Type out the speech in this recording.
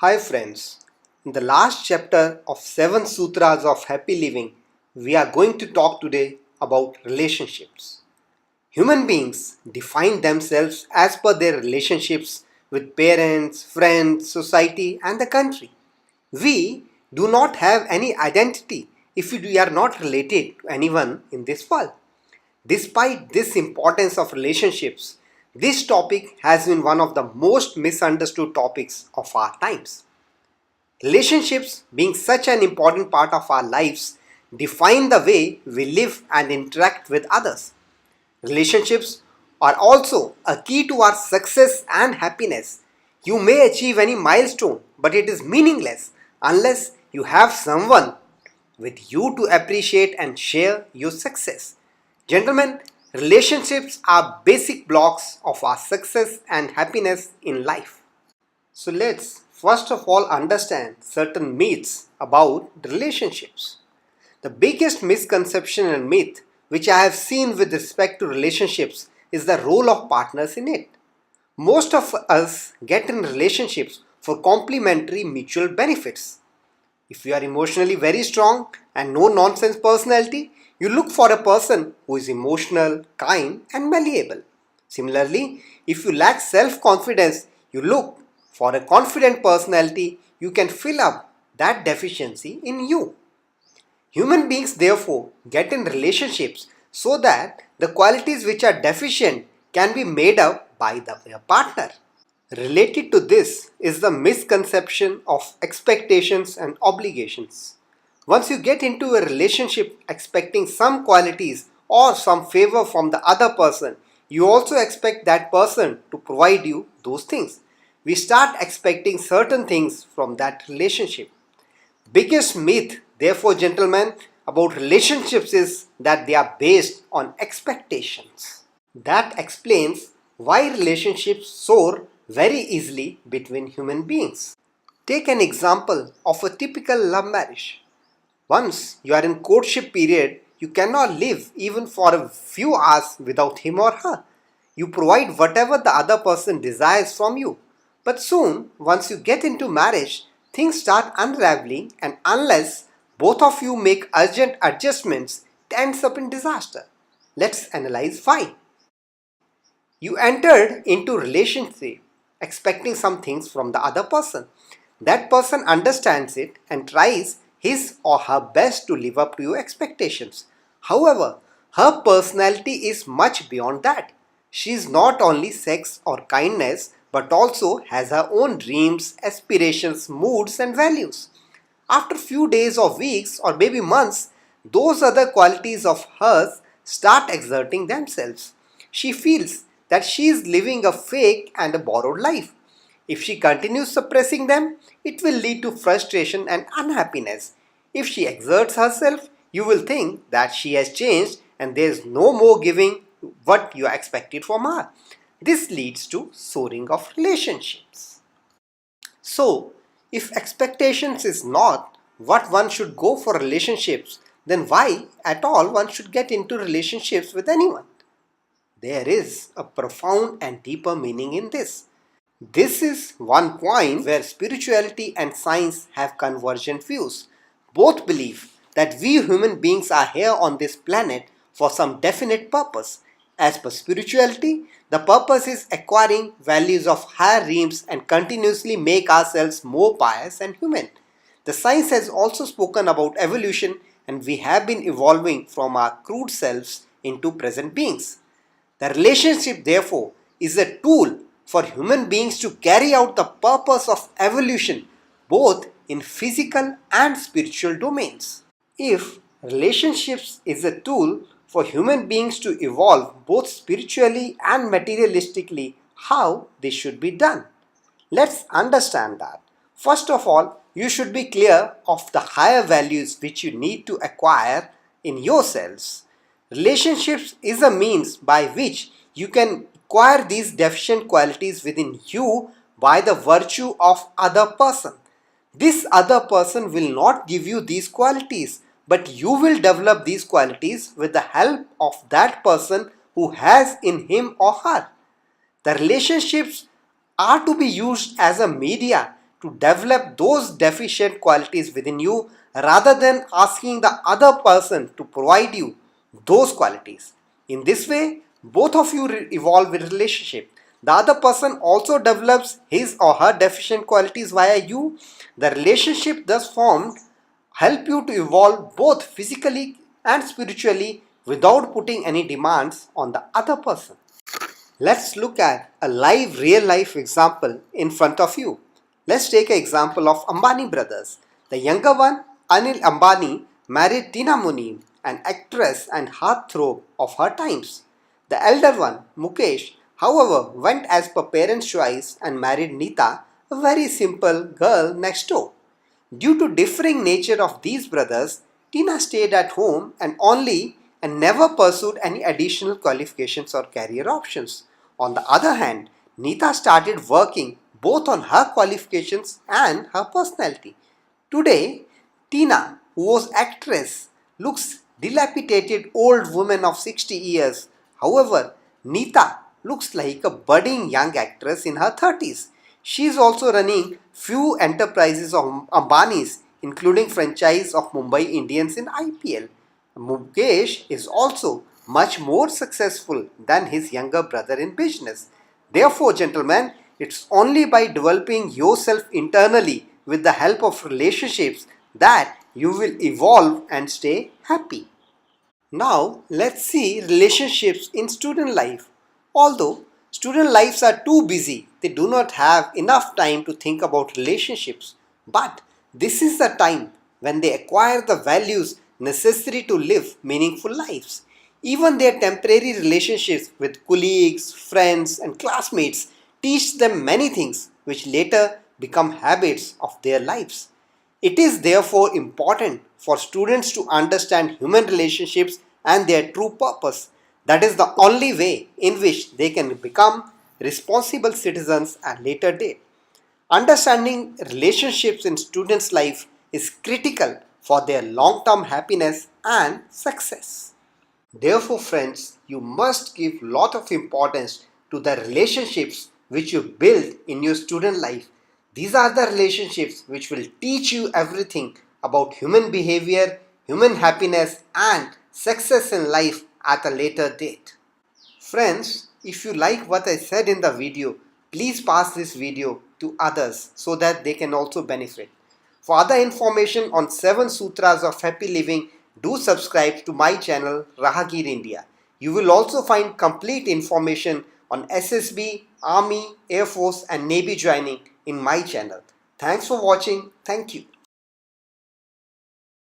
Hi friends, in the last chapter of 7 Sutras of Happy Living, we are going to talk today about relationships. Human beings define themselves as per their relationships with parents, friends, society and the country. We do not have any identity if we are not related to anyone in this world. Despite this importance of relationships, this topic has been one of the most misunderstood topics of our times. Relationships, being such an important part of our lives, define the way we live and interact with others. Relationships are also a key to our success and happiness. You may achieve any milestone, but it is meaningless unless you have someone with you to appreciate and share your success. Gentlemen, relationships are basic blocks of our success and happiness in life. So let's first of all understand certain myths about relationships. The biggest misconception and myth which I have seen with respect to relationships is the role of partners in it. Most of us get in relationships for complementary mutual benefits. If you are emotionally very strong and no nonsense personality, you look for a person who is emotional, kind and malleable. Similarly, if you lack self-confidence, you look for a confident personality who can fill up that deficiency in you. Human beings therefore get in relationships so that the qualities which are deficient can be made up by their partner. Related to this is the misconception of expectations and obligations. Once you get into a relationship expecting some qualities or some favor from the other person, you also expect that person to provide you those things. We start expecting certain things from that relationship. Biggest myth, therefore, gentlemen, about relationships is that they are based on expectations. That explains why relationships soar very easily between human beings. Take an example of a typical love marriage. Once you are in courtship period, you cannot live even for a few hours without him or her. You provide whatever the other person desires from you. But soon, once you get into marriage, things start unraveling, and unless both of you make urgent adjustments, it ends up in disaster. Let's analyze why. You entered into relationship expecting some things from the other person. That person understands it and tries his or her best to live up to your expectations. However, her personality is much beyond that. She is not only sex or kindness but also has her own dreams, aspirations, moods and values. After few days or weeks or maybe months, those other qualities of hers start exerting themselves. She feels that she is living a fake and a borrowed life. If she continues suppressing them, it will lead to frustration and unhappiness. If she exerts herself, you will think that she has changed and there is no more giving what you expected from her. This leads to soaring of relationships. So, if expectations is not what one should go for relationships, then why at all one should get into relationships with anyone? There is a profound and deeper meaning in this. This is one point where spirituality and science have convergent views. Both believe that we human beings are here on this planet for some definite purpose. As per spirituality, the purpose is acquiring values of higher realms and continuously make ourselves more pious and human. The science has also spoken about evolution, and we have been evolving from our crude selves into present beings. The relationship, therefore, is a tool for human beings to carry out the purpose of evolution both in physical and spiritual domains. If relationships is a tool for human beings to evolve both spiritually and materialistically, how this should be done? Let's understand that. First of all, you should be clear of the higher values which you need to acquire in yourselves. Relationships is a means by which you can acquire these deficient qualities within you by the virtue of other person. This other person will not give you these qualities, but you will develop these qualities with the help of that person who has in him or her. The relationships are to be used as a media to develop those deficient qualities within you rather than asking the other person to provide you those qualities. In this way, both of you evolve in relationship. The other person also develops his or her deficient qualities via you. The relationship thus formed help you to evolve both physically and spiritually without putting any demands on the other person. Let's look at a live real life example in front of you. Let's take an example of Ambani brothers. The younger one, Anil Ambani, married Tina Muneem, an actress and heartthrob of her times. The elder one, Mukesh, however, went as per parents' choice and married Neeta, a very simple girl next door. Due to differing nature of these brothers, Tina stayed at home and never pursued any additional qualifications or career options. On the other hand, Neeta started working both on her qualifications and her personality. Today, Tina, who was actress, looks dilapidated old woman of 60 years. However, Neeta looks like a budding young actress in her 30s. She is also running few enterprises of Ambani's, including franchise of Mumbai Indians in IPL. Mukesh is also much more successful than his younger brother in business. Therefore, gentlemen, it's only by developing yourself internally with the help of relationships that you will evolve and stay happy. Now, let's see relationships in student life. Although student lives are too busy, they do not have enough time to think about relationships. But this is the time when they acquire the values necessary to live meaningful lives. Even their temporary relationships with colleagues, friends, and classmates teach them many things which later become habits of their lives. It is therefore important for students to understand human relationships and their true purpose. That is the only way in which they can become responsible citizens at a later date. Understanding relationships in students' life is critical for their long-term happiness and success. Therefore, friends, you must give lot of importance to the relationships which you build in your student life. These are the relationships which will teach you everything about human behavior, human happiness, and success in life at a later date. Friends, if you like what I said in the video, please pass this video to others so that they can also benefit. For other information on 7 Sutras of Happy Living, do subscribe to my channel Rahagir India. You will also find complete information on SSB, Army, Air Force and Navy joining in my channel. Thanks for watching. Thank you.